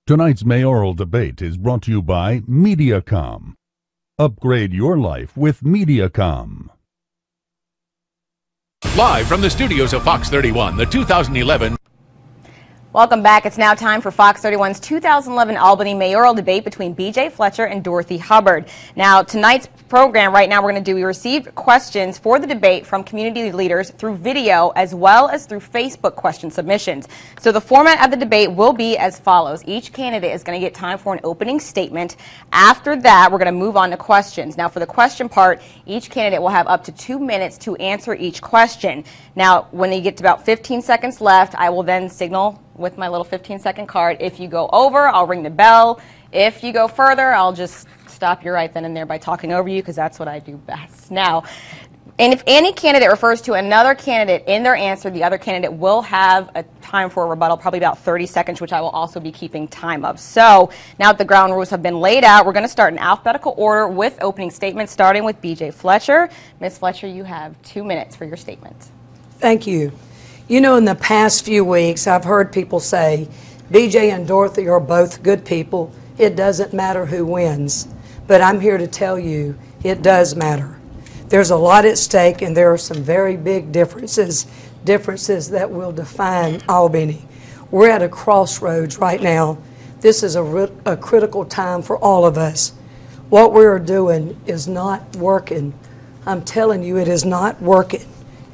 Tonight's mayoral debate is brought to you by Mediacom. Upgrade your life with Mediacom. Live from the studios of Fox 31, the 2011. Welcome back. It's now time for Fox 31's 2011 Albany mayoral debate between B.J. Fletcher and Dorothy Hubbard. Now, tonight's program right now we received questions for the debate from community leaders through video as well as through Facebook question submissions. So the format of the debate will be as follows. Each candidate is going to get time for an opening statement. After that, we're going to move on to questions. Now, for the question part, each candidate will have up to 2 minutes to answer each question. Now, when they get to about 15 seconds left, I will then signal with my little 15-second card. If you go over, I'll ring the bell. If you go further, I'll just stop you right then and there by talking over you, because that's what I do best. Now, and if any candidate refers to another candidate in their answer, the other candidate will have a time for a rebuttal, probably about 30 seconds, which I will also be keeping time of. So now that the ground rules have been laid out, we're going to start in alphabetical order with opening statements, starting with B.J. Fletcher. Ms. Fletcher, you have 2 minutes for your statement. Thank you. You know, in the past few weeks, I've heard people say, BJ and Dorothy are both good people. It doesn't matter who wins. But I'm here to tell you, it does matter. There's a lot at stake, and there are some very big differences that will define Albany. We're at a crossroads right now. This is a critical time for all of us. What we're doing is not working. I'm telling you, it is not working.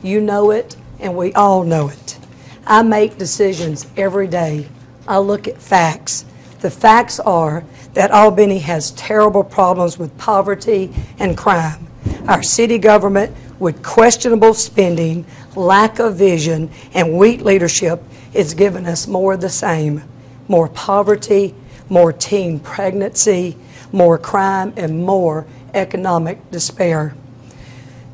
You know it, and we all know it. I make decisions every day. I look at facts. The facts are that Albany has terrible problems with poverty and crime. Our city government, with questionable spending, lack of vision, and weak leadership, is giving us more of the same. More poverty, more teen pregnancy, more crime, and more economic despair.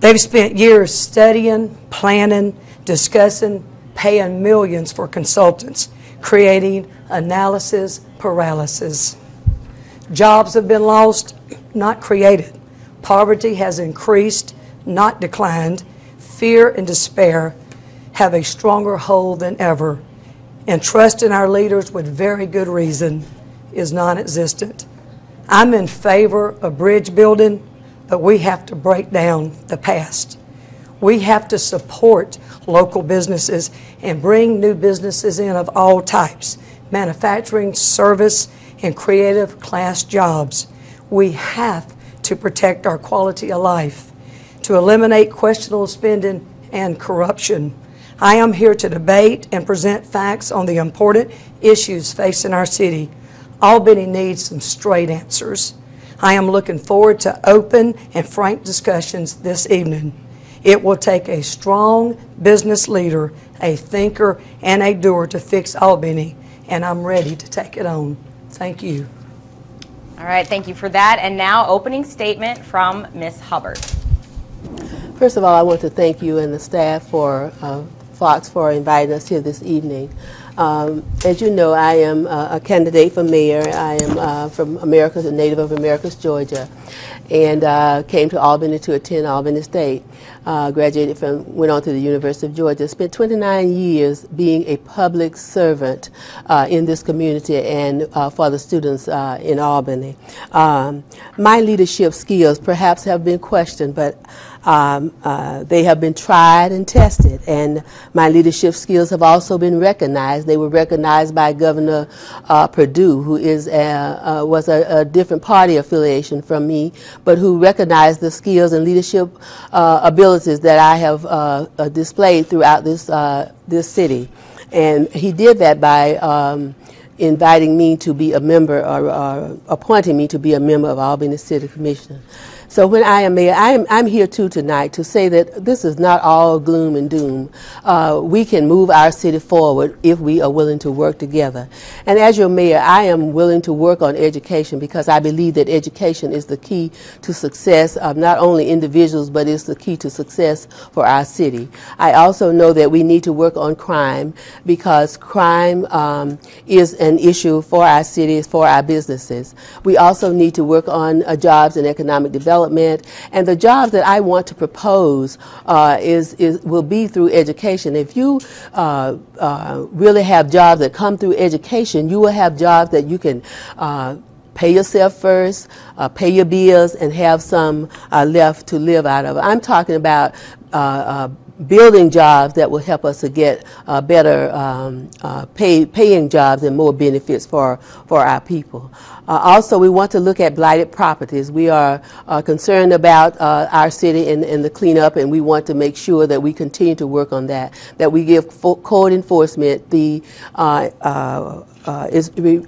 They've spent years studying, planning, discussing, paying millions for consultants, creating analysis paralysis. Jobs have been lost, not created. Poverty has increased, not declined. Fear and despair have a stronger hold than ever. And trust in our leaders, with very good reason, is non-existent. I'm in favor of bridge building, but we have to break down the past. We have to support local businesses and bring new businesses in of all types, manufacturing, service, and creative class jobs. We have to protect our quality of life, to eliminate questionable spending and corruption. I am here to debate and present facts on the important issues facing our city. Albany needs some straight answers. I am looking forward to open and frank discussions this evening. It will take a strong business leader, a thinker, and a doer to fix Albany, and I'm ready to take it on. Thank you. All right, thank you for that. And now, opening statement from Ms. Hubbard. First of all, I want to thank you and the staff for Fox for inviting us here this evening. As you know, I am a candidate for mayor. I am from America, a native of Americus, Georgia, and came to Albany to attend Albany State. Went on to the University of Georgia. Spent 29 years being a public servant in this community and for the students in Albany. My leadership skills perhaps have been questioned, but they have been tried and tested, and my leadership skills have also been recognized. They were recognized by Governor Perdue, who was a different party affiliation from me, but who recognized the skills and leadership abilities that I have displayed throughout this city. And he did that by inviting me to be a member, or appointing me to be a member of Albany City Commission. So when I am mayor, I'm here too tonight to say that this is not all gloom and doom. We can move our city forward if we are willing to work together. And as your mayor, I am willing to work on education, because I believe that education is the key to success of not only individuals, but it's the key to success for our city. I also know that we need to work on crime, because crime is an issue for our cities, for our businesses. We also need to work on jobs and economic development, development, and the jobs that I want to propose will be through education. If you really have jobs that come through education, you will have jobs that you can pay yourself first, pay your bills, and have some left to live out of. I'm talking about building jobs that will help us to get better paying jobs and more benefits for our people. Also, we want to look at blighted properties. We are concerned about our city and the cleanup, and we want to make sure that we continue to work on that, that we give code enforcement the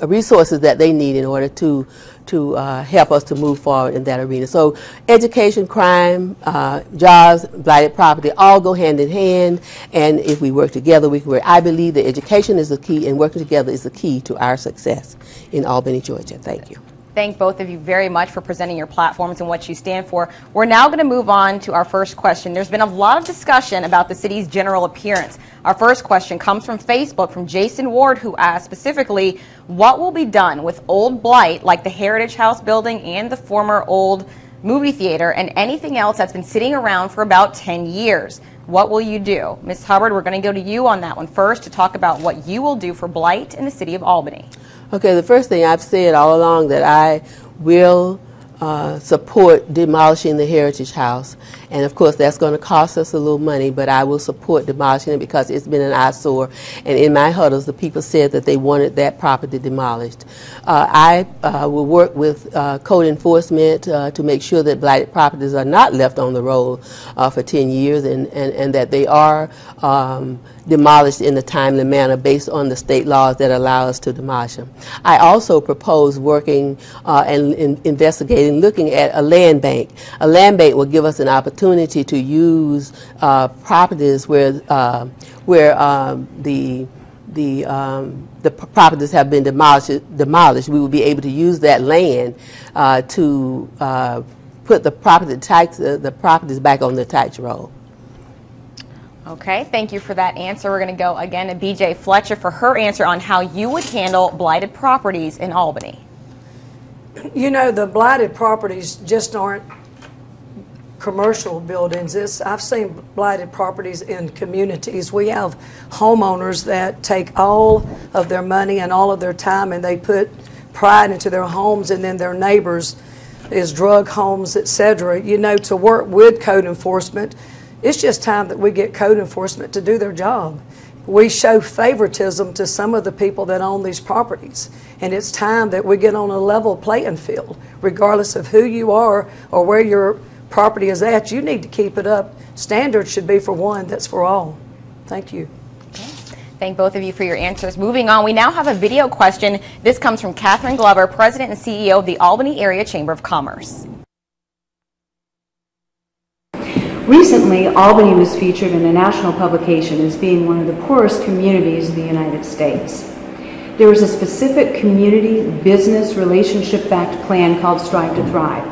resources that they need in order to help us to move forward in that arena. So education, crime, jobs, blighted property all go hand in hand, and if we work together, we can work. I believe that education is the key, and working together is the key to our success in Albany, Georgia. Thank you. Thank both of you very much for presenting your platforms and what you stand for. We're now going to move on to our first question. There's been a lot of discussion about the city's general appearance. Our first question comes from Facebook from Jason Ward, who asked specifically, what will be done with old blight like the Heritage House building and the former old movie theater and anything else that's been sitting around for about 10 years? What will you do? Ms. Hubbard, we're going to go to you on that one first to talk about what you will do for blight in the city of Albany. Okay, the first thing I've said all along that I will support demolishing the Heritage House, and of course that's going to cost us a little money, but I will support demolishing it because it's been an eyesore, and in my huddles the people said that they wanted that property demolished. I will work with code enforcement to make sure that blighted properties are not left on the road for 10 years and that they are demolished in a timely manner based on the state laws that allow us to demolish them. I also propose working and investigating, looking at a land bank. A land bank will give us an opportunity to use properties where the properties have been demolished. We will be able to use that land to put the properties back on the tax roll. Okay, thank you for that answer. We're going to go again to BJ Fletcher for her answer on how you would handle blighted properties in Albany. You know, the blighted properties just aren't commercial buildings. I've seen blighted properties in communities. We have homeowners that take all of their money and all of their time and they put pride into their homes, and then their neighbors is drug homes, etc. You know, to work with code enforcement, it's just time that we get code enforcement to do their job. We show favoritism to some of the people that own these properties, and it's time that we get on a level playing field. Regardless of who you are or where your property is at, you need to keep it up. Standards should be for one, that's for all. Thank you. Thank both of you for your answers. Moving on, we now have a video question. This comes from Catherine Glover, President and CEO of the Albany Area Chamber of Commerce. Recently, Albany was featured in a national publication as being one of the poorest communities in the United States. There is a specific community business relationship-backed plan called Strive to Thrive,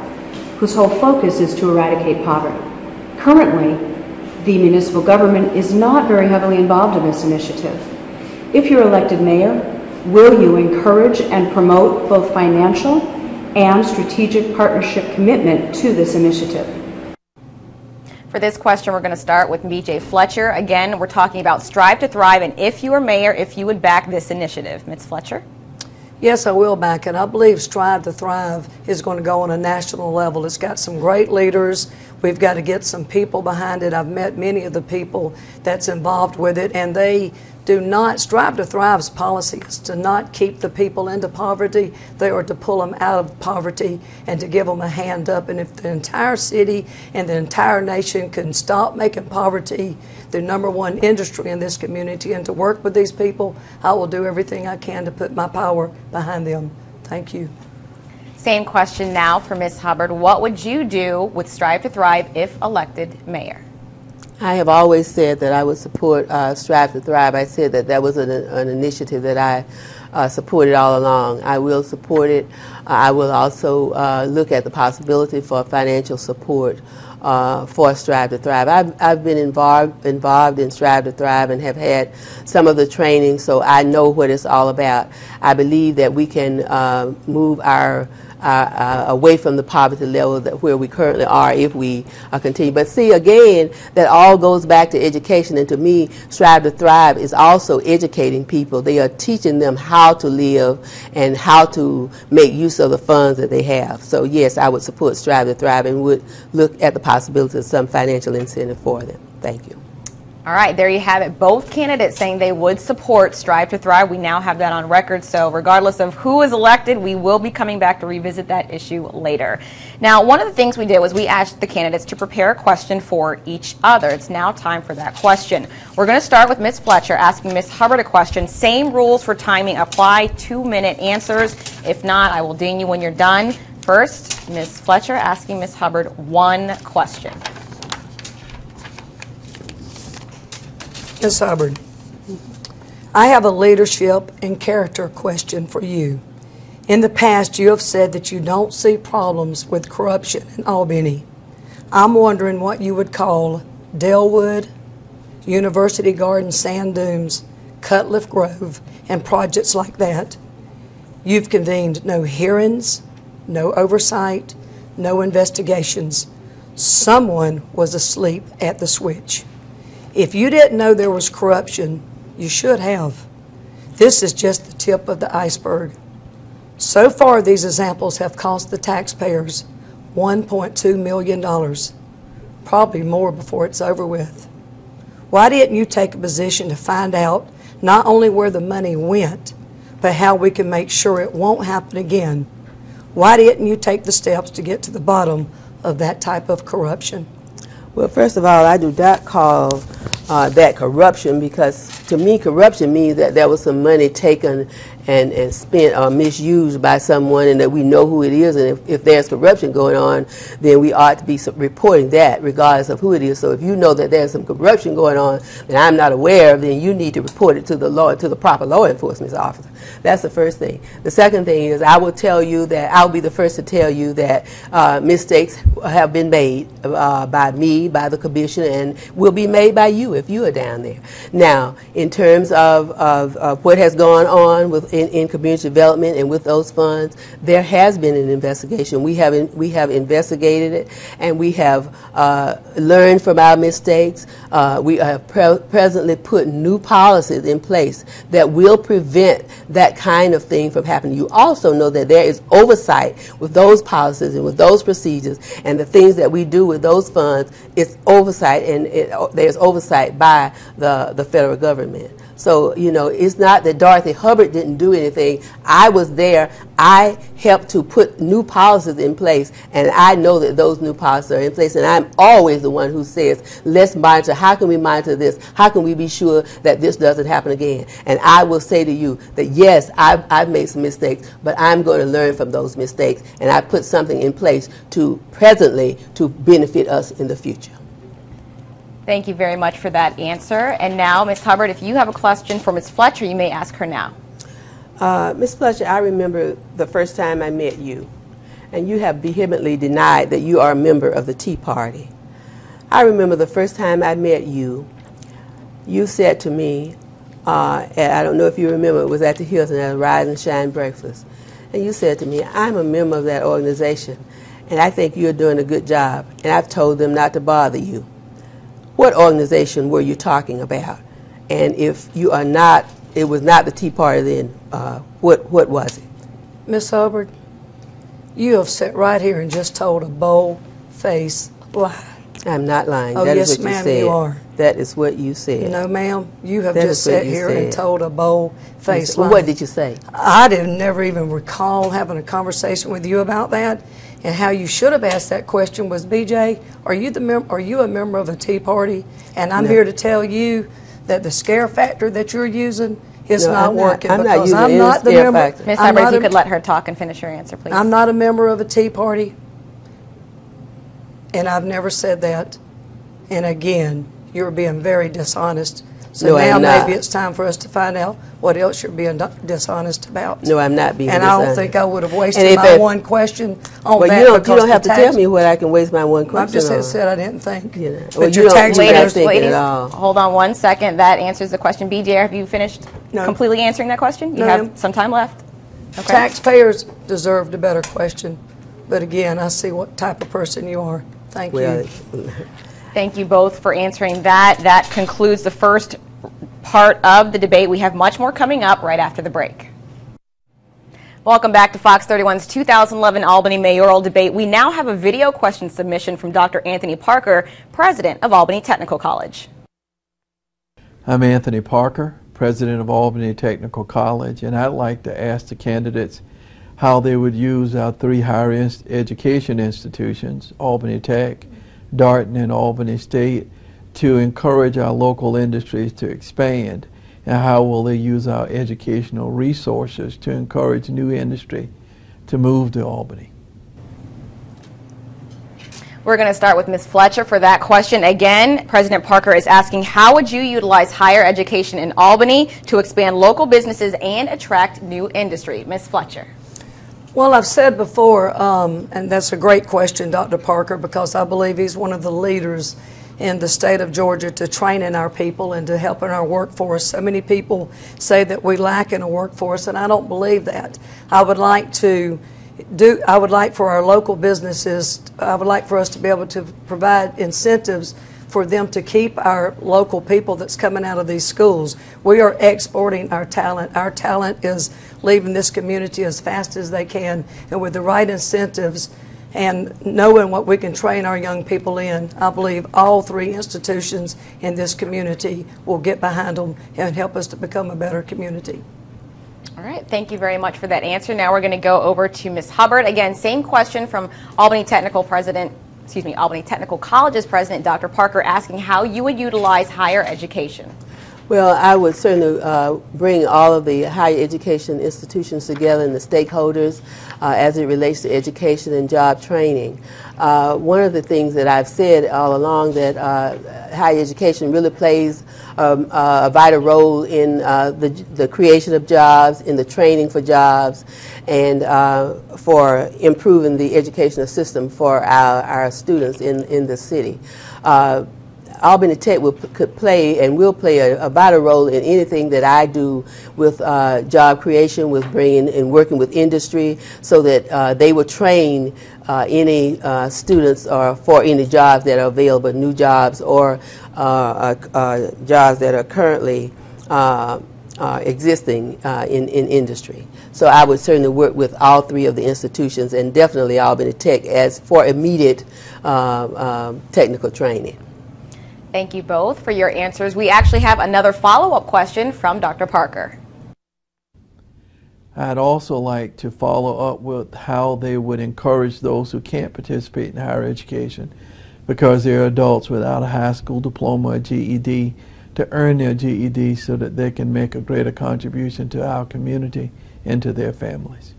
whose whole focus is to eradicate poverty. Currently, the municipal government is not very heavily involved in this initiative. If you're elected mayor, will you encourage and promote both financial and strategic partnership commitment to this initiative? For this question, we're going to start with BJ Fletcher. Again, we're talking about Strive to Thrive, and if you were mayor, if you would back this initiative. Ms. Fletcher? Yes, I will back it. I believe Strive to Thrive is going to go on a national level. It's got some great leaders. We've got to get some people behind it. I've met many of the people that's involved with it, and they do not, Strive to Thrive's policy is to not keep the people into poverty. They are to pull them out of poverty and to give them a hand up. And if the entire city and the entire nation can stop making poverty the #1 industry in this community and to work with these people, I will do everything I can to put my power behind them. Thank you. Same question now for Ms. Hubbard. What would you do with Strive to Thrive if elected mayor? I have always said that I would support Strive to Thrive. I said that that was an initiative that I supported all along. I will support it. I will also look at the possibility for financial support for Strive to Thrive. I've been involved in Strive to Thrive and have had some of the training, so I know what it's all about. I believe that we can move our away from the poverty level where we currently are if we continue. But see, again, that all goes back to education, and to me, Strive to Thrive is also educating people. They are teaching them how to live and how to make use of the funds that they have. So yes, I would support Strive to Thrive and would look at the possibility of some financial incentive for them. Thank you. All right, there you have it. Both candidates saying they would support Strive to Thrive. We now have that on record, so regardless of who is elected, we will be coming back to revisit that issue later. Now, one of the things we did was we asked the candidates to prepare a question for each other. It's now time for that question. We're going to start with Ms. Fletcher asking Ms. Hubbard a question. Same rules for timing apply, 2-minute answers. If not, I will ding you when you're done. First, Ms. Fletcher asking Ms. Hubbard one question. Ms. Hubbard, I have a leadership and character question for you. In the past, you have said that you don't see problems with corruption in Albany. I'm wondering what you would call Dellwood, University Garden Sand Dunes, Cutliff Grove, and projects like that. You've convened no hearings, no oversight, no investigations. Someone was asleep at the switch. If you didn't know there was corruption, you should have. This is just the tip of the iceberg. So far, these examples have cost the taxpayers $1.2 million, probably more before it's over with. Why didn't you take a position to find out not only where the money went, but how we can make sure it won't happen again? Why didn't you take the steps to get to the bottom of that type of corruption? Well, first of all, I do not call that corruption, because to me corruption means that there was some money taken and spent or misused by someone, and that we know who it is, and if there's corruption going on, then we ought to be reporting that regardless of who it is. So if you know that there's some corruption going on that I'm not aware of, then you need to report it to the proper law enforcement officer. That's the first thing. The second thing is, I will tell you that I'll be the first to tell you that mistakes have been made by me, by the commission, and will be made by you if you are down there. Now, in terms of what has gone on in community development and with those funds, there has been an investigation. We have investigated it, and we have learned from our mistakes. We have presently put new policies in place that will prevent that kind of thing from happening. You also know that there is oversight with those policies and with those procedures, and the things that we do with those funds, it's oversight, and there's oversight by the federal government. So, you know, it's not that Dorothy Hubbard didn't do anything. I was there. I helped to put new policies in place, and I know that those new policies are in place, and I'm always the one who says, let's monitor. How can we monitor this? How can we be sure that this doesn't happen again? And I will say to you that, yes, I've made some mistakes, but I'm going to learn from those mistakes, and I put something in place to presently to benefit us in the future. Thank you very much for that answer. And now, Ms. Hubbard, if you have a question for Ms. Fletcher, you may ask her now. Ms. Fletcher, I remember the first time I met you, and you have vehemently denied that you are a member of the Tea Party. I remember the first time I met you, you said to me, and I don't know if you remember, it was at the Hilton at a Rise and Shine breakfast, and you said to me, I'm a member of that organization, and I think you're doing a good job, and I've told them not to bother you. What organization were you talking about? And if you are not, it was not the Tea Party, then what was it? Ms. Hubbard, you have sat right here and just told a bold-faced lie. I'm not lying. Oh, that yes, is what ma'am, you said. you are. That is what you said. No, ma'am, you have That just is what sat you here said. and told a bold-faced lie. What did you say? I never even recall having a conversation with you about that. And how you should have asked that question was, BJ, are you a member of a Tea Party? And I'm here to tell you that the scare factor that you're using is not working. I'm not because using I'm any not the scare member. factor. Ms. Hubbard, if you could let her talk and finish your answer, please. I'm not a member of a Tea Party, and I've never said that. And again, you're being very dishonest. So No, now I'm not. maybe it's time for us to find out what else you're being dishonest about. No, I'm not being And dishonest. I don't think I would have And wasted if my it- one question on Well, that you because don't have to the tell tax- me what I can waste my one I question just on. said I didn't think. You know. But Well, your you don't- tax you're not Ladies, thinking ladies, at all. hold on one second. That answers the question. BJ, have you finished No. completely answering that question? You No, have ma'am. some time left. Okay. Taxpayers deserved a better question. But again, I see what type of person you are. Thank Well, you. Thank you both for answering that. That concludes the first part of the debate. We have much more coming up right after the break. Welcome back to Fox 31's 2011 Albany mayoral debate. We now have a video question submission from Dr. Anthony Parker, president of Albany Technical College. I'm Anthony Parker, president of Albany Technical College, and I'd like to ask the candidates how they would use our three higher education institutions, Albany Tech, Darton, and Albany State, to encourage our local industries to expand, and how will they use our educational resources to encourage new industry to move to Albany. We're going to start with Ms. Fletcher for that question. Again, President Parker is asking, how would you utilize higher education in Albany to expand local businesses and attract new industry? Ms. Fletcher. Well, I've said before, and that's a great question, Dr. Parker, because I believe he's one of the leaders in the state of Georgia to training our people and to helping our workforce. So many people say that we lack in a workforce, and I don't believe that. I would like for our local businesses, I would like for us to be able to provide incentives for them to keep our local people that's coming out of these schools. We are exporting our talent. Our talent is leaving this community as fast as they can, and with the right incentives and knowing what we can train our young people in, I believe all three institutions in this community will get behind them and help us to become a better community. All right, thank you very much for that answer. Now we're going to go over to Ms. Hubbard. Again, same question from Albany Technical College's president, Dr. Parker, asking how you would utilize higher education. Well, I would certainly bring all of the higher education institutions together and the stakeholders as it relates to education and job training. One of the things that I've said all along that higher education really plays a vital role in the creation of jobs, in the training for jobs, and for improving the educational system for our students in the city. Albany Tech could play and will play a vital role in anything that I do with job creation, with bringing and working with industry, so that they will train any students or for any jobs that are available, new jobs or jobs that are currently existing in industry. So I would certainly work with all three of the institutions, and definitely Albany Tech as for immediate technical training. Thank you both for your answers. We actually have another follow-up question from Dr. Parker. I'd also like to follow up with how they would encourage those who can't participate in higher education because they're adults without a high school diploma or GED to earn their GED so that they can make a greater contribution to our community and to their families.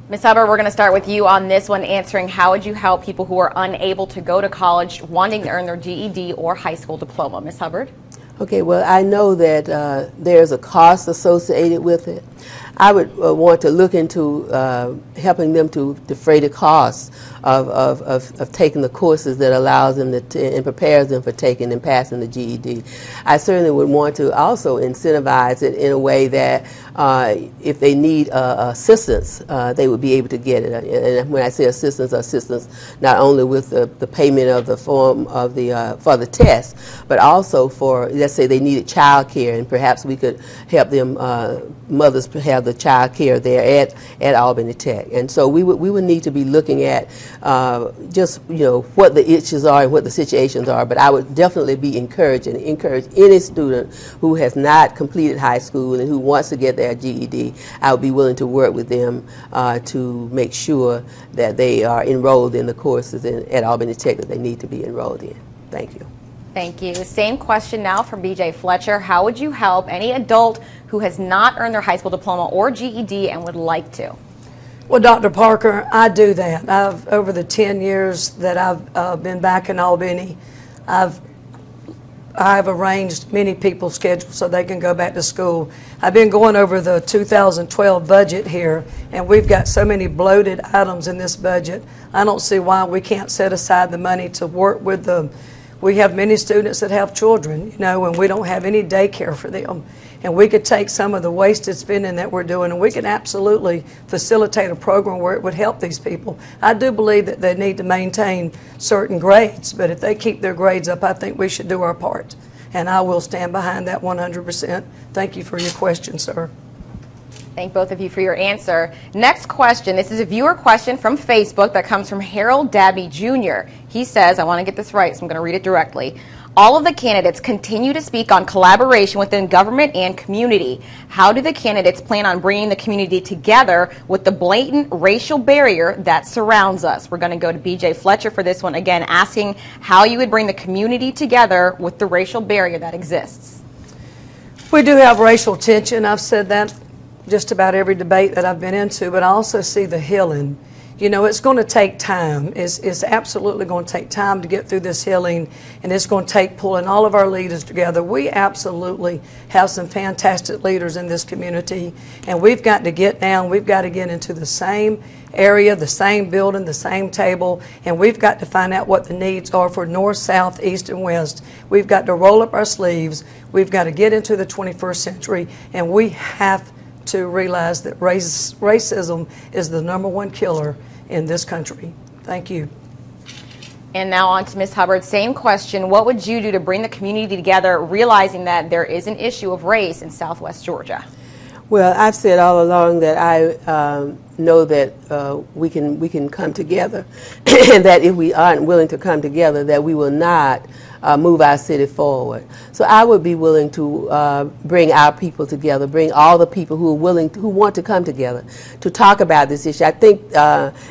Ms. Hubbard, we're going to start with you on this one, answering how would you help people who are unable to go to college wanting to earn their GED or high school diploma? Ms. Hubbard? Okay, well, I know that there's a cost associated with it. I would want to look into helping them to defray the costs of taking the courses that allows them to and prepares them for taking and passing the GED. I certainly would want to also incentivize it in a way that if they need assistance, they would be able to get it. And when I say assistance not only with the payment of the form of the for the test, but also for, let's say they needed child care, and perhaps we could help them mothers have the child care there at Albany Tech. And so we would need to be looking at just, you know, what the issues are and what the situations are. But I would definitely be encourage any student who has not completed high school and who wants to get their GED. I would be willing to work with them to make sure that they are enrolled in the courses at Albany Tech that they need to be enrolled in. Thank you. Thank you. Same question now from BJ Fletcher. How would you help any adult who has not earned their high school diploma or GED and would like to? Well, Dr. Parker, I do that. Over the 10 years that I've been back in Albany, I've I've arranged many people's schedules so they can go back to school. I've been going over the 2012 budget here, and we've got so many bloated items in this budget. I don't see why we can't set aside the money to work with them. We have many students that have children, you know, and we don't have any daycare for them. And we could take some of the wasted spending that we're doing, and we could absolutely facilitate a program where it would help these people. I do believe that they need to maintain certain grades, but if they keep their grades up, I think we should do our part. And I will stand behind that 100%. Thank you for your question, sir. Thank both of you for your answer. Next question. This is a viewer question from Facebook that comes from Harold Dabney Jr. He says, I want to get this right, so I'm going to read it directly. All of the candidates continue to speak on collaboration within government and community. How do the candidates plan on bringing the community together with the blatant racial barrier that surrounds us? We're going to go to BJ Fletcher for this one, again, asking how you would bring the community together with the racial barrier that exists. We do have racial tension. I've said that just about every debate that I've been into, but I also see the healing. You know, it's going to take time. It's absolutely going to take time to get through this healing, and it's going to take pulling all of our leaders together. We absolutely have some fantastic leaders in this community, and we've got to get down. We've got to get into the same area, the same building, the same table, and we've got to find out what the needs are for north, south, east, and west. We've got to roll up our sleeves. We've got to get into the 21st century, and we have to realize that racism is the #1 killer in this country. Thank you. And now on to Ms. Hubbard. Same question. What would you do to bring the community together, realizing that there is an issue of race in Southwest Georgia? Well, I've said all along that I know that we can come together, and that if we aren't willing to come together, that we will not move our city forward. So I would be willing to bring our people together, bring all the people who are willing, who want to come together to talk about this issue. I think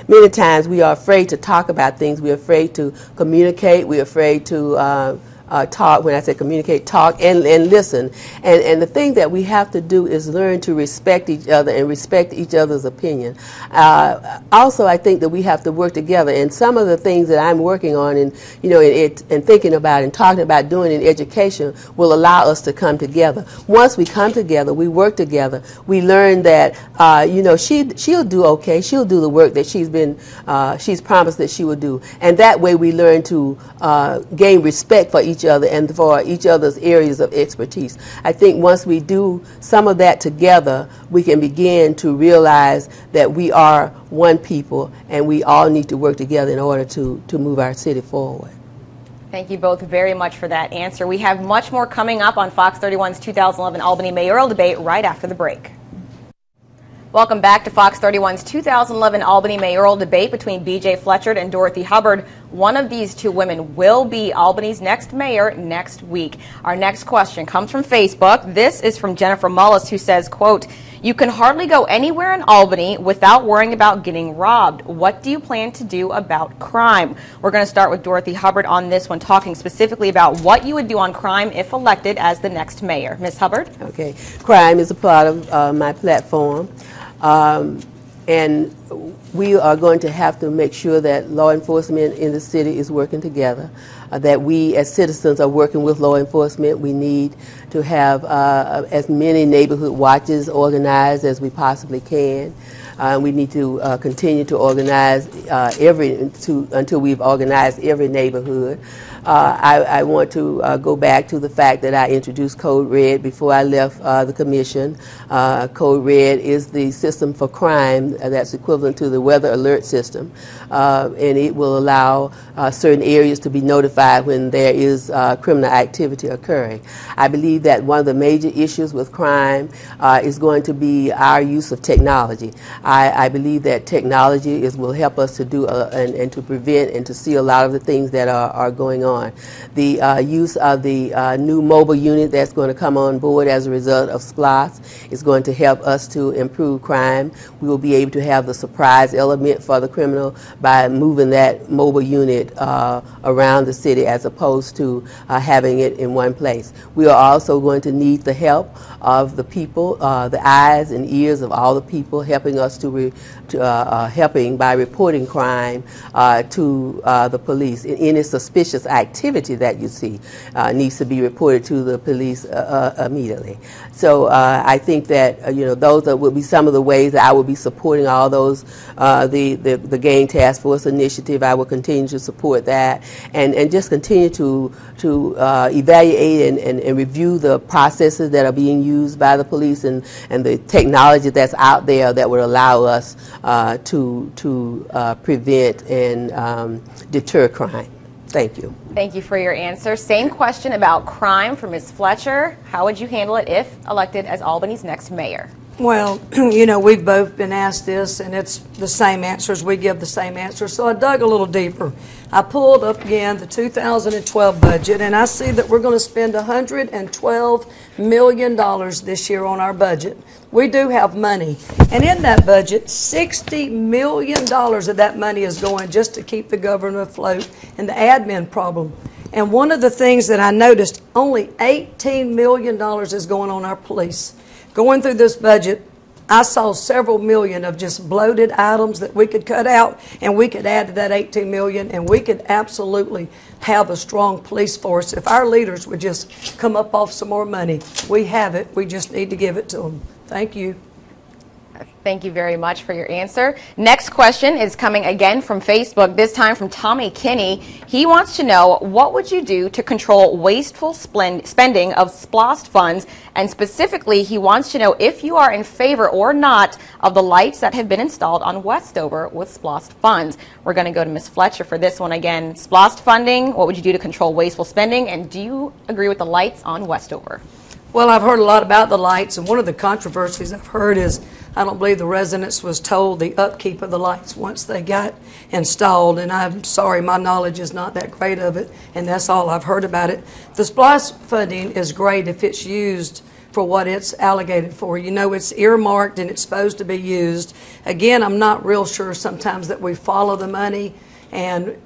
many times we are afraid to talk about things. We're afraid to communicate. We're afraid to talk. When I say communicate, talk and listen. And the thing that we have to do is learn to respect each other and respect each other's opinion. Also, I think that we have to work together. And some of the things that I'm working on and and thinking about and talking about doing in education will allow us to come together. Once we come together, we work together. We learn that she'll do okay. She'll do the work that she's promised that she will do. And that way we learn to gain respect for each other and for each other's areas of expertise. I think once we do some of that together, we can begin to realize that we are one people and we all need to work together in order to move our city forward. Thank you both very much for that answer. We have much more coming up on Fox 31's 2011 Albany mayoral debate right after the break. Welcome back to Fox 31's 2011 Albany mayoral debate between BJ Fletcher and Dorothy Hubbard. One of these two women will be Albany's next mayor next week. Our next question comes from Facebook. This is from Jennifer Mullis, who says, quote, "You can hardly go anywhere in Albany without worrying about getting robbed. What do you plan to do about crime?" We're going to start with Dorothy Hubbard on this one, talking specifically about what you would do on crime if elected as the next mayor. Ms. Hubbard? Okay. Crime is a part of my platform. And we are going to have to make sure that law enforcement in the city is working together, that we as citizens are working with law enforcement. We need to have as many neighborhood watches organized as we possibly can. We need to continue to organize until we've organized every neighborhood. I want to go back to the fact that I introduced Code Red before I left the commission. Code Red is the system for crime that's equivalent to the weather alert system, and it will allow certain areas to be notified when there is criminal activity occurring. I believe that one of the major issues with crime is going to be our use of technology. I believe that technology will help us to do and to prevent and to see a lot of the things that are going on. The use of the new mobile unit that's going to come on board as a result of SPLOS is going to help us to improve crime. We will be able to have the surprise element for the criminal by moving that mobile unit around the city. city as opposed to having it in one place. We are also going to need the help of the people, the eyes and ears of all the people helping us helping by reporting crime to the police. Any suspicious activity that you see needs to be reported to the police immediately. So I think that those will be some of the ways that I will be supporting all those. The Gang Task Force initiative, I will continue to support that, and just continue to evaluate and review the processes that are being used by the police and the technology that's out there that would allow us to prevent and deter crime. Thank you. Thank you for your answer. Same question about crime for Ms. Fletcher. How would you handle it if elected as Albany's next mayor? Well, we've both been asked this, and it's the same answers. We give the same answers. So I dug a little deeper. I pulled up again the 2012 budget, and I see that we're going to spend $112 million this year on our budget. We do have money. And in that budget, $60 million of that money is going just to keep the government afloat and the admin problem. And one of the things that I noticed, only $18 million is going on our police. Going through this budget, I saw several million of just bloated items that we could cut out, and we could add to that 18 million, and we could absolutely have a strong police force if our leaders would just come up off some more money. We have it. We just need to give it to them. Thank you. Thank you very much for your answer. Next question is coming again from Facebook, this time from Tommy Kinney. He wants to know, what would you do to control wasteful spending of SPLOST funds? And specifically, he wants to know if you are in favor or not of the lights that have been installed on Westover with SPLOST funds. We're going to go to Ms. Fletcher for this one again. SPLOST funding, what would you do to control wasteful spending? And do you agree with the lights on Westover? Well, I've heard a lot about the lights, and one of the controversies I've heard is I don't believe the residents was told the upkeep of the lights once they got installed, and I'm sorry, my knowledge is not that great of it, and that's all I've heard about it. The SPLOST funding is great if it's used for what it's allocated for. It's earmarked and it's supposed to be used. Again, I'm not real sure sometimes that we follow the money, and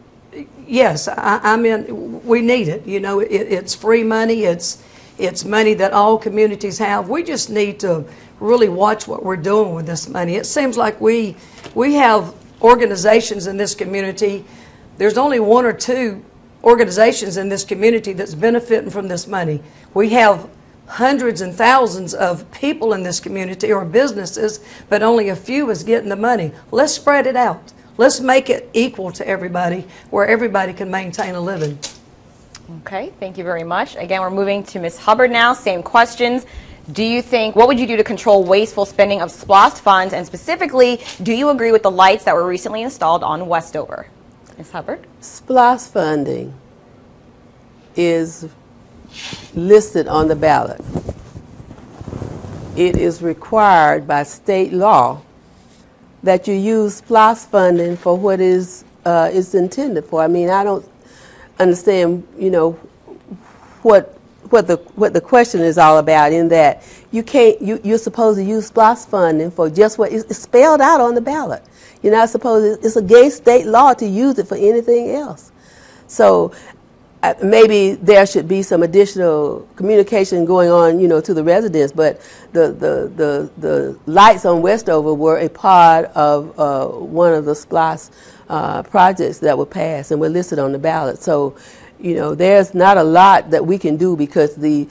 yes, I mean, we need it. It's free money. It's money that all communities have. We just need to really watch what we're doing with this money. It seems like we have organizations in this community. There's only one or two organizations in this community that's benefiting from this money. We have hundreds and thousands of people in this community or businesses, but only a few is getting the money. Let's spread it out. Let's make it equal to everybody where everybody can maintain a living. Okay, thank you very much. Again, we're moving to Ms. Hubbard now. Same questions. What would you do to control wasteful spending of SPLOST funds? And specifically, do you agree with the lights that were recently installed on Westover? Ms. Hubbard? SPLOST funding is listed on the ballot. It is required by state law that you use SPLOST funding for what it's intended for. I mean, I don't understand, what the question is all about, in that you're supposed to use SPLOST funding for just what is spelled out on the ballot. You're not supposed, it's against state law to use it for anything else. So maybe there should be some additional communication going on, to the residents, but the lights on Westover were a part of one of the SPLOST projects that were passed and were listed on the ballot. So, there's not a lot that we can do because the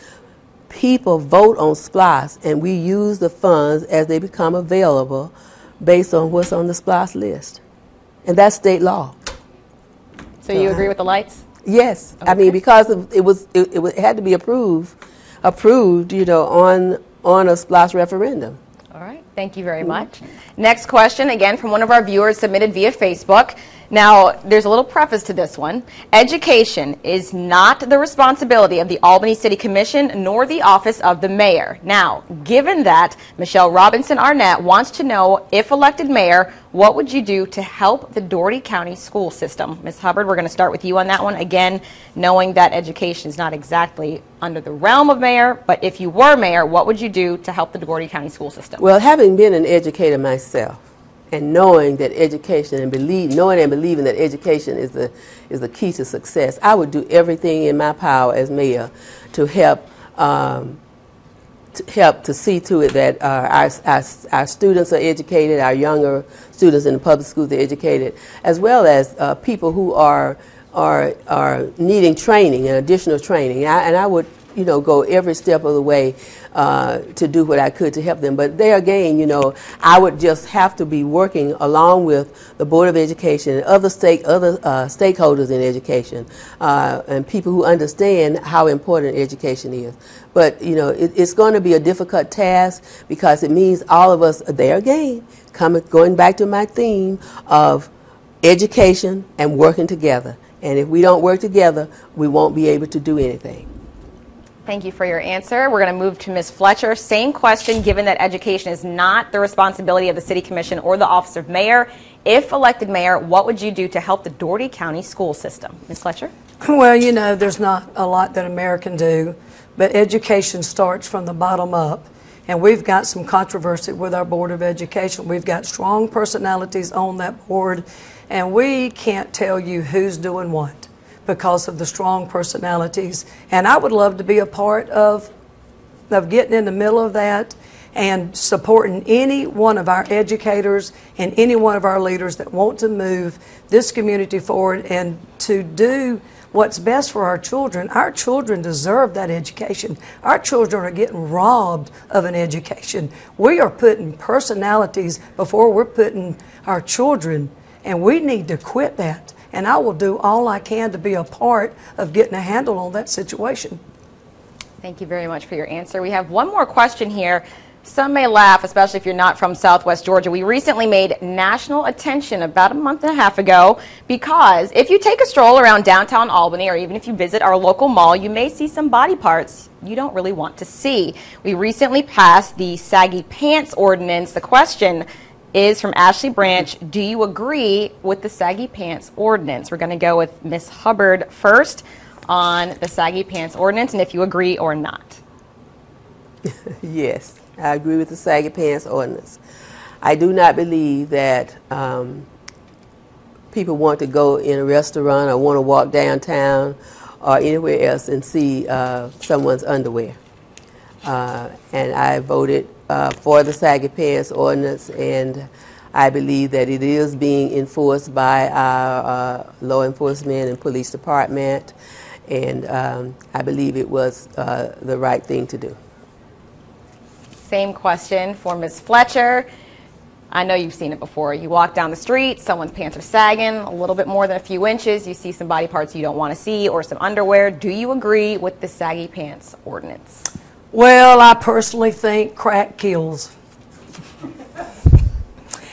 people vote on SPLOST and we use the funds as they become available based on what's on the SPLOST list. And that's state law. So you agree with the lights? Yes. Okay. I mean, because it had to be approved, on a SPLOST referendum. All right, thank you very much. Next question, again from one of our viewers submitted via Facebook. Now, there's a little preface to this one. Education is not the responsibility of the Albany City Commission nor the office of the mayor. Now, given that, Michelle Robinson Arnett wants to know, if elected mayor, what would you do to help the Doherty County school system? Ms. Hubbard, we're going to start with you on that one. Again, knowing that education is not exactly under the realm of mayor, but if you were mayor, what would you do to help the Doherty County school system? Well, having been an educator myself, and knowing that education and believing that education is the key to success, I would do everything in my power as mayor to help to see to it that our students are educated, our younger students in the public schools are educated, as well as people who are needing training and additional training. And I would, go every step of the way to do what I could to help them. But there again, I would just have to be working along with the Board of Education and other stakeholders in education and people who understand how important education is. But, it's going to be a difficult task because it means all of us, there again, going back to my theme of education and working together. And if we don't work together, we won't be able to do anything. Thank you for your answer. We're going to move to Ms. Fletcher. Same question, given that education is not the responsibility of the City Commission or the Office of Mayor. If elected mayor, what would you do to help the Doherty County school system? Ms. Fletcher? Well, there's not a lot that a mayor can do, but education starts from the bottom up. And we've got some controversy with our Board of Education. We've got strong personalities on that board, and we can't tell you who's doing what because of the strong personalities. And I would love to be a part of getting in the middle of that and supporting any one of our educators and any one of our leaders that want to move this community forward and to do what's best for our children. Our children deserve that education. Our children are getting robbed of an education. We are putting personalities before we're putting our children, and we need to quit that. And I will do all I can to be a part of getting a handle on that situation. Thank you very much for your answer. We have one more question here. Some may laugh, especially if you're not from Southwest Georgia. We recently made national attention about a month and a half ago because if you take a stroll around downtown Albany, or even if you visit our local mall, you may see some body parts you don't really want to see. We recently passed the saggy pants ordinance. The question is from Ashley Branch. Do you agree with the saggy pants ordinance? We're going to go with Ms. Hubbard first on the saggy pants ordinance, and if you agree or not. Yes, I agree with the saggy pants ordinance. I do not believe that people want to go in a restaurant or want to walk downtown or anywhere else and see someone's underwear. And I voted for the saggy pants ordinance, and I believe that it is being enforced by our law enforcement and police department, and I believe it was the right thing to do. Same question for Ms. Fletcher. I know you've seen it before. You walk down the street, someone's pants are sagging a little bit more than a few inches. You see some body parts you don't want to see or some underwear. Do you agree with the saggy pants ordinance? Well, I personally think crack kills.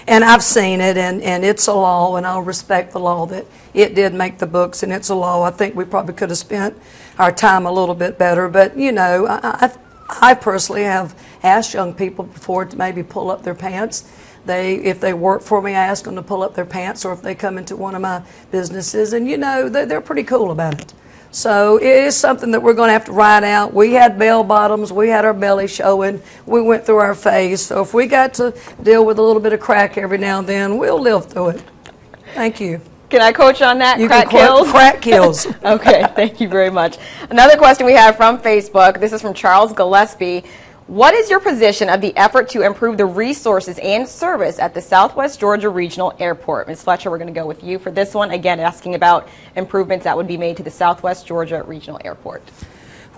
And I've seen it, and it's a law, and I'll respect the law that it did make the books, and it's a law. I think we probably could have spent our time a little bit better, but I personally have asked young people before to maybe pull up their pants. If they work for me, I ask them to pull up their pants, or if they come into one of my businesses, and they're pretty cool about it. So it is something that we're going to have to ride out. We had bell bottoms, we had our belly showing, we went through our phase. So if we got to deal with a little bit of crack every now and then, we'll live through it. Thank you. Can I coach on that? You crack can kills? Crack kills. Okay, thank you very much. Another question we have from Facebook. This is from Charles Gillespie. What is your position of the effort to improve the resources and service at the Southwest Georgia Regional Airport? Ms. Fletcher, we're going to go with you for this one. Again, asking about improvements that would be made to the Southwest Georgia Regional Airport.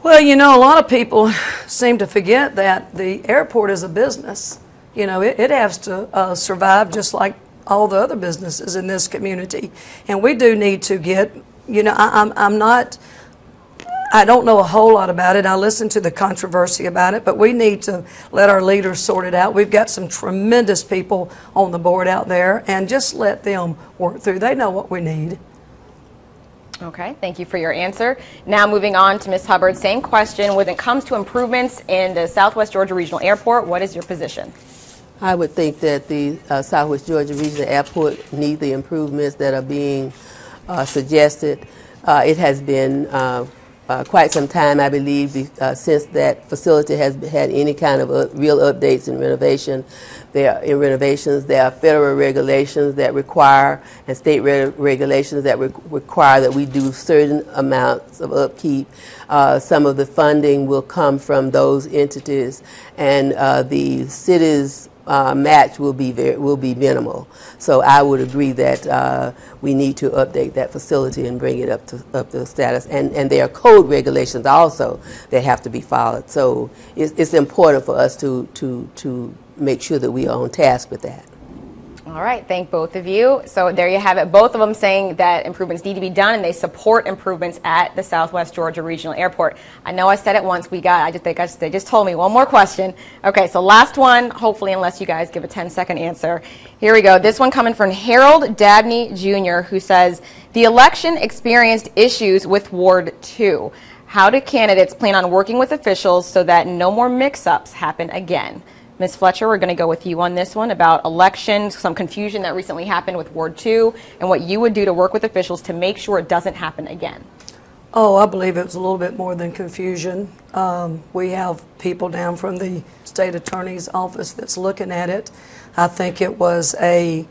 Well, a lot of people seem to forget that the airport is a business. It has to survive just like all the other businesses in this community. And we do need to get, I don't know a whole lot about it. I listened to the controversy about it, but we need to let our leaders sort it out. We've got some tremendous people on the board out there, and just let them work through. They know what we need. Okay, thank you for your answer. Now moving on to Ms. Hubbard, same question. When it comes to improvements in the Southwest Georgia Regional Airport, what is your position? I would think that the Southwest Georgia Regional Airport need the improvements that are being suggested. It has been quite some time, I believe, since that facility has had any kind of real updates and renovation. Renovations. There are federal regulations that require, and state regulations that require that we do certain amounts of upkeep. Some of the funding will come from those entities, and the city's match will be minimal. So I would agree that we need to update that facility and bring it up to status. And there are code regulations also that have to be followed. So it's important for us to make sure that we are on task with that. All right, thank both of you. So there you have it. Both of them saying that improvements need to be done and they support improvements at the Southwest Georgia Regional Airport. I know I said it once. They just told me one more question. Okay, so last one, hopefully, unless you guys give a 10-second answer. Here we go. This one coming from Harold Dabney Jr., who says, the election experienced issues with Ward 2. How do candidates plan on working with officials so that no more mix-ups happen again? Ms. Fletcher, we're going to go with you on this one about elections, some confusion that recently happened with Ward 2, and what you would do to work with officials to make sure it doesn't happen again. Oh, I believe it was a little bit more than confusion. We have people down from the state attorney's office that's looking at it. I think it was a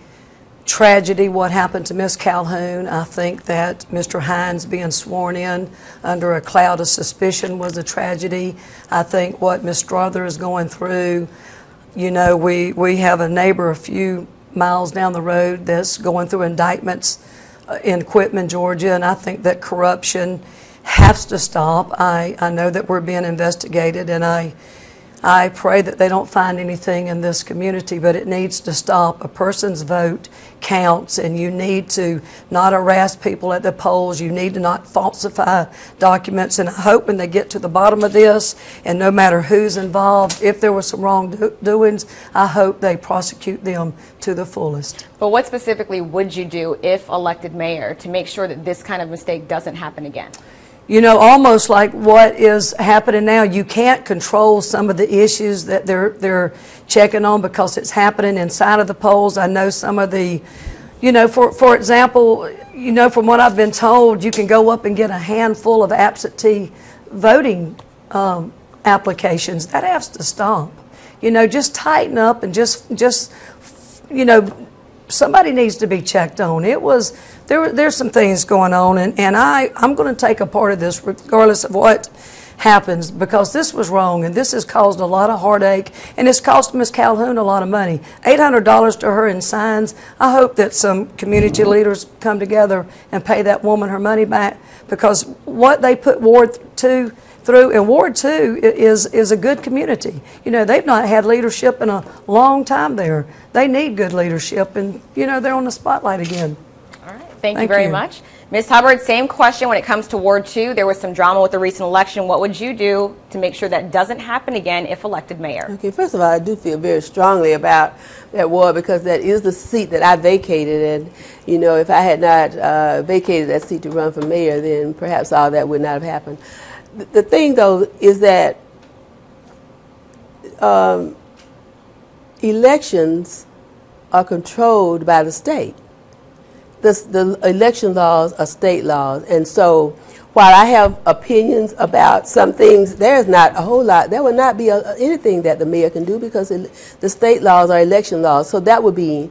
tragedy what happened to Ms. Calhoun. I think that Mr. Hines being sworn in under a cloud of suspicion was a tragedy. I think what Ms. Strother is going through, you know, we have a neighbor a few miles down the road that's going through indictments in Quitman, Georgia, and I think that corruption has to stop. I know that we're being investigated, and I pray that they don't find anything in this community, but it needs to stop. A person's vote counts, and you need to not harass people at the polls. You need to not falsify documents, and I hope when they get to the bottom of this, and no matter who's involved, if there was some wrongdoings, I hope they prosecute them to the fullest. But what specifically would you do if elected mayor to make sure that this kind of mistake doesn't happen again? You know, almost like what is happening now, you can't control some of the issues that they're checking on because it's happening inside of the polls. I know some of the, you know, for example, you know, from what I've been told, you can go up and get a handful of absentee voting applications. That has to stop. You know, just tighten up and just you know, somebody needs to be checked on. There's some things going on, and I'm going to take a part of this regardless of what happens, because this was wrong, and this has caused a lot of heartache, and it's cost Ms. Calhoun a lot of money. $800 to her in signs. I hope that some community leaders come together and pay that woman her money back, because what they put Ward 2 through, and Ward 2 is a good community. You know, they've not had leadership in a long time there. They need good leadership, and, you know, they're on the spotlight again. All right. Thank you very much. Ms. Hubbard, same question when it comes to Ward 2. There was some drama with the recent election. What would you do to make sure that doesn't happen again if elected mayor? Okay, first of all, I do feel very strongly about that ward, because that is the seat that I vacated, and, you know, if I had not vacated that seat to run for mayor, then perhaps all that would not have happened. The thing, though, is that elections are controlled by the state. The election laws are state laws, and so while I have opinions about some things, there's not a whole lot. There would not be anything that the mayor can do, because the state laws are election laws. So that would be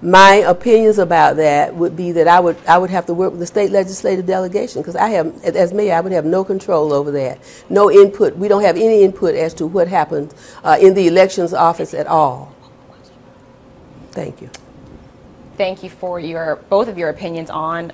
my opinions about that. Would be that I would have to work with the state legislative delegation, because as mayor, I would have no control over that, no input. We don't have any input as to what happened in the elections office at all. Thank you. Thank you for both of your opinions on.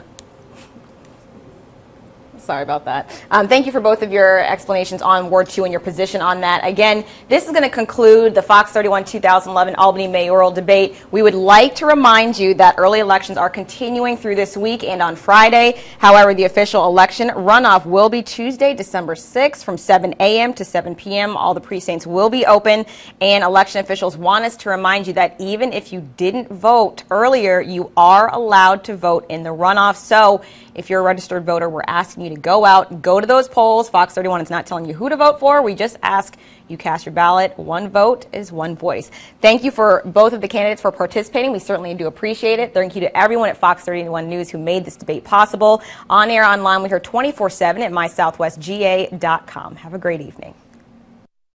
Sorry about that. Thank you for both of your explanations on Ward 2 and your position on that. Again, this is going to conclude the Fox 31 2011 Albany mayoral debate. We would like to remind you that early elections are continuing through this week and on Friday. However, the official election runoff will be Tuesday, December 6th from 7 a.m. to 7 p.m. All the precincts will be open, and election officials want us to remind you that even if you didn't vote earlier, you are allowed to vote in the runoff. So if you're a registered voter, we're asking you to go out and go to those polls. Fox 31 is not telling you who to vote for. We just ask You cast your ballot. One vote is one voice. Thank you for both of the candidates for participating. We certainly do appreciate it. Thank you to everyone at Fox 31 News who made this debate possible. On air, online, we hear 24/7 at mysouthwestga.com. Have a great evening.